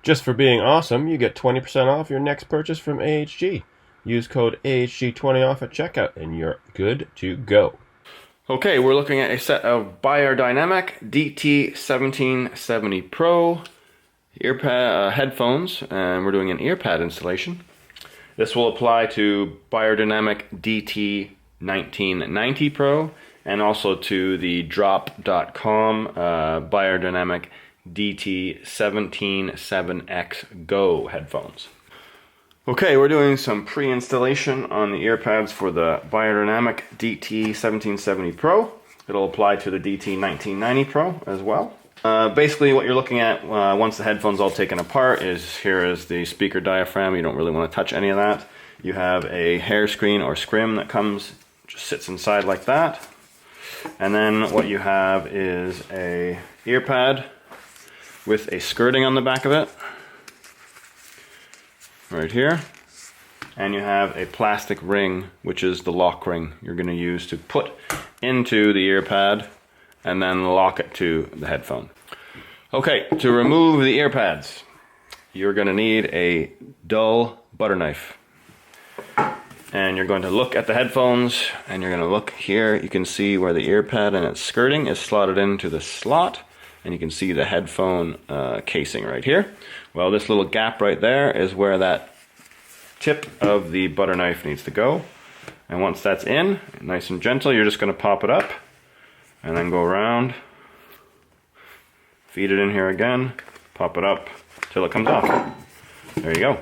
Just for being awesome, you get 20% off your next purchase from AHG. Use code AHG20 off at checkout and you're good to go. Okay, we're looking at a set of Beyerdynamic DT 1770 Pro headphones, and we're doing an ear pad installation. This will apply to Beyerdynamic DT 1990 Pro and also to the drop.com Beyerdynamic DT 177X Go headphones. Okay, we're doing some pre-installation on the ear pads for the Beyerdynamic DT 1770 Pro. It'll apply to the DT 1990 Pro as well. Basically what you're looking at once the headphone's all taken apart is here is the speaker diaphragm. You don't really want to touch any of that. You have a hair screen or scrim that just sits inside like that. And then what you have is a ear pad with a skirting on the back of it. Right here, and you have a plastic ring, which is the lock ring you're going to use to put into the ear pad and then lock it to the headphone. Okay, to remove the ear pads, you're going to need a dull butter knife. And you're going to look at the headphones, and you're going to look here. You can see where the ear pad and its skirting is slotted into the slot. And you can see the headphone casing right here. Well, this little gap right there is where that tip of the butter knife needs to go. And once that's in, nice and gentle, you're just going to pop it up and then go around, feed it in here again, pop it up till it comes off. There you go.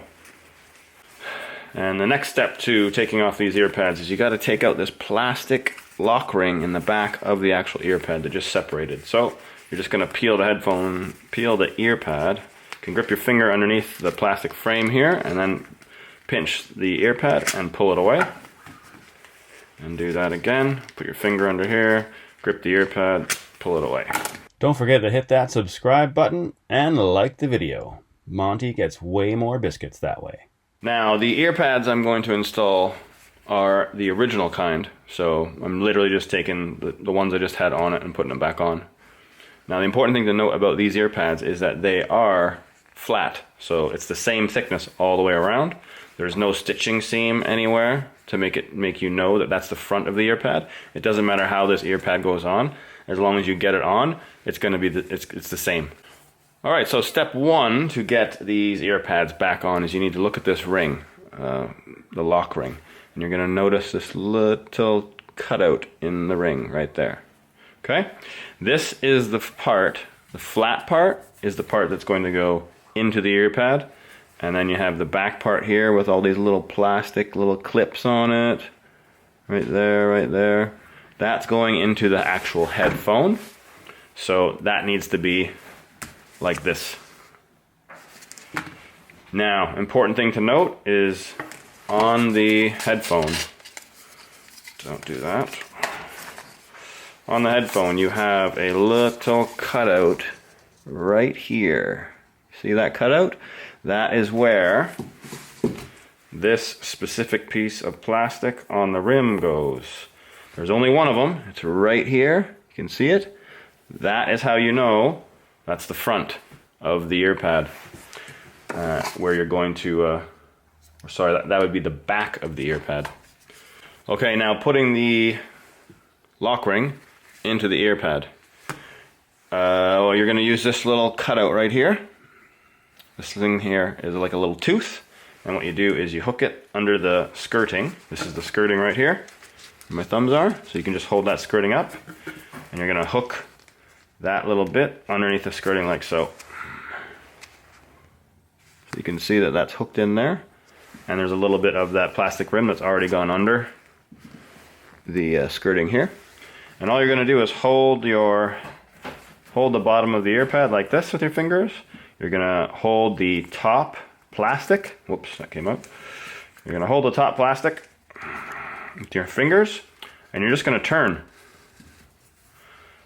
And the next step to taking off these ear pads is you got to take out this plastic lock ring in the back of the actual ear pad that just separated. So you're just going to peel the ear pad. You can grip your finger underneath the plastic frame here and then pinch the ear pad and pull it away. And do that again. Put your finger under here, grip the ear pad, pull it away. Don't forget to hit that subscribe button and like the video. Monty gets way more biscuits that way. Now, the ear pads I'm going to install are the original kind. So I'm literally just taking the ones I just had on it and putting them back on. Now the important thing to note about these ear pads is that they are flat, so it's the same thickness all the way around. There's no stitching seam anywhere to make you know that that's the front of the ear pad. It doesn't matter how this ear pad goes on, as long as you get it on, it's going to be it's the same. All right, so step one to get these ear pads back on is you need to look at this ring, the lock ring, and you're going to notice this little cutout in the ring right there. Okay, this is the flat part is the part that's going to go into the ear pad, and then you have the back part here with all these little plastic little clips on it, right there. That's going into the actual headphone, so that needs to be like this. Now, important thing to note is on the headphone, don't do that. On the headphone, you have a little cutout right here. See that cutout? That is where this specific piece of plastic on the rim goes. There's only one of them. It's right here. You can see it. That is how you know that's the front of the ear pad. Where you're going to, sorry, that would be the back of the ear pad. Okay, now putting the lock ring into the ear pad. Well, you're going to use this little cutout right here. This thing here is like a little tooth, and what you do is you hook it under the skirting. This is the skirting right here, where my thumbs are, so you can just hold that skirting up, and you're going to hook that little bit underneath the skirting like so. So you can see that that's hooked in there, and there's a little bit of that plastic rim that's already gone under the skirting here. And all you're going to do is hold the bottom of the ear pad like this with your fingers. You're going to hold the top plastic. Whoops, that came out. You're going to hold the top plastic with your fingers, and you're just going to turn.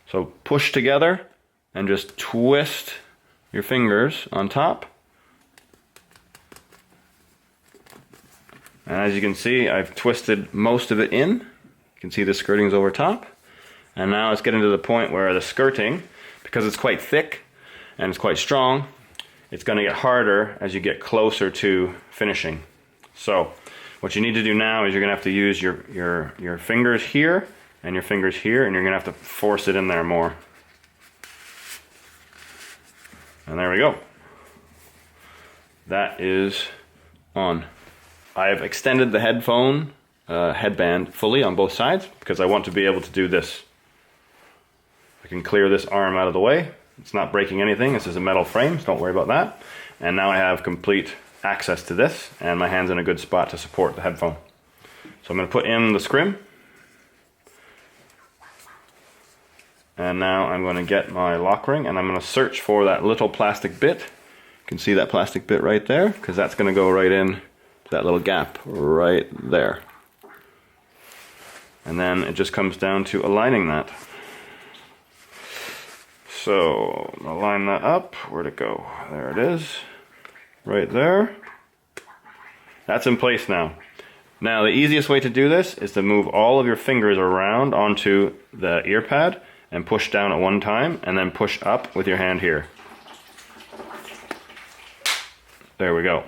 So push together and just twist your fingers on top. And as you can see, I've twisted most of it in. You can see the skirting's over top. And now it's getting to the point where the skirting, because it's quite thick and it's quite strong, it's going to get harder as you get closer to finishing. So what you need to do now is you're going to have to use your fingers here and your fingers here, and you're going to have to force it in there more. And there we go. That is on. I've extended the headband fully on both sides because I want to be able to do this. I can clear this arm out of the way. It's not breaking anything. This is a metal frame, so don't worry about that. And now I have complete access to this, and my hand's in a good spot to support the headphone. So I'm going to put in the scrim. And now I'm going to get my lock ring, and I'm going to search for that little plastic bit. You can see that plastic bit right there, because that's going to go right in to that little gap right there. And then it just comes down to aligning that. So, I'll line that up. Where'd it go? There it is. Right there. That's in place now. Now, the easiest way to do this is to move all of your fingers around onto the ear pad and push down at one time, and then push up with your hand here. There we go.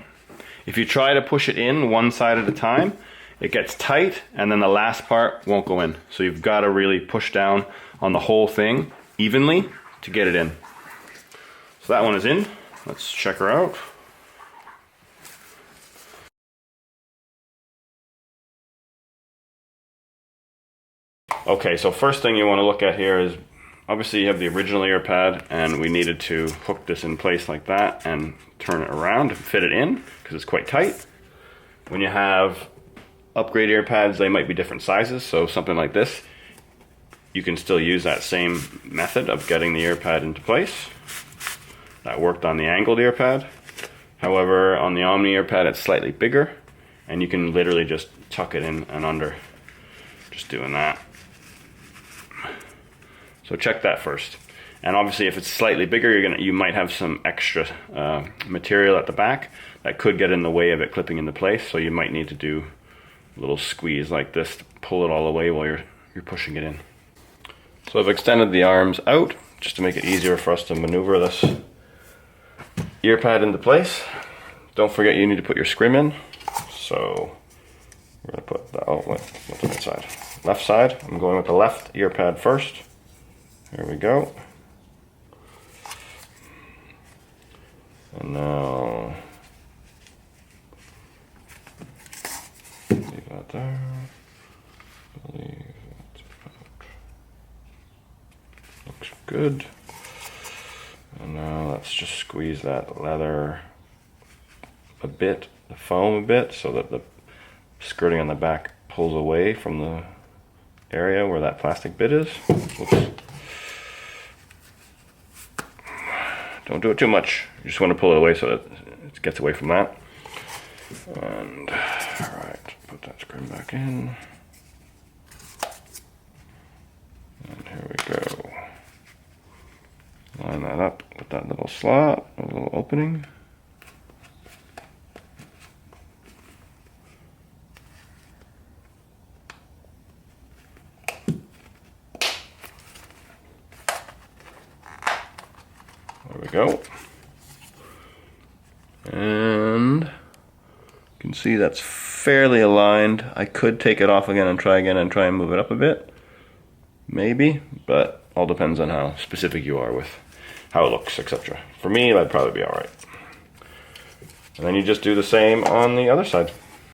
If you try to push it in one side at a time, it gets tight, and then the last part won't go in. So you've got to really push down on the whole thing evenly to get it in. So that one is in. Let's check her out. Okay, so first thing you want to look at here is, obviously you have the original ear pad, and we needed to hook this in place like that and turn it around to fit it in because it's quite tight. When you have upgrade ear pads, they might be different sizes, so something like this, you can still use that same method of getting the ear pad into place. That worked on the angled ear pad. However, on the Omni ear pad, it's slightly bigger, and you can literally just tuck it in and under. Just doing that. So check that first. And obviously, if it's slightly bigger, you might have some extra material at the back that could get in the way of it clipping into place. So you might need to do a little squeeze like this to pull it all away while you're pushing it in. So I've extended the arms out just to make it easier for us to maneuver this ear pad into place. Don't forget you need to put your scrim in. So we're going to put the, what's the right side? Left side. I'm going with the left ear pad first. There we go. And now leave that there. Leave it out. Looks good. And now let's just squeeze that leather a bit, the foam a bit, so that the skirting on the back pulls away from the area where that plastic bit is. Oops. Don't do it too much. You just want to pull it away so that it gets away from that. And alright, put that scrim back in. And here we go. Line that up with that little slot, a little opening. There we go. And you can see that's fairly aligned. I could take it off again and try and move it up a bit. Maybe, but all depends on how specific you are with how it looks, etc. For me, that'd probably be alright. And then you just do the same on the other side.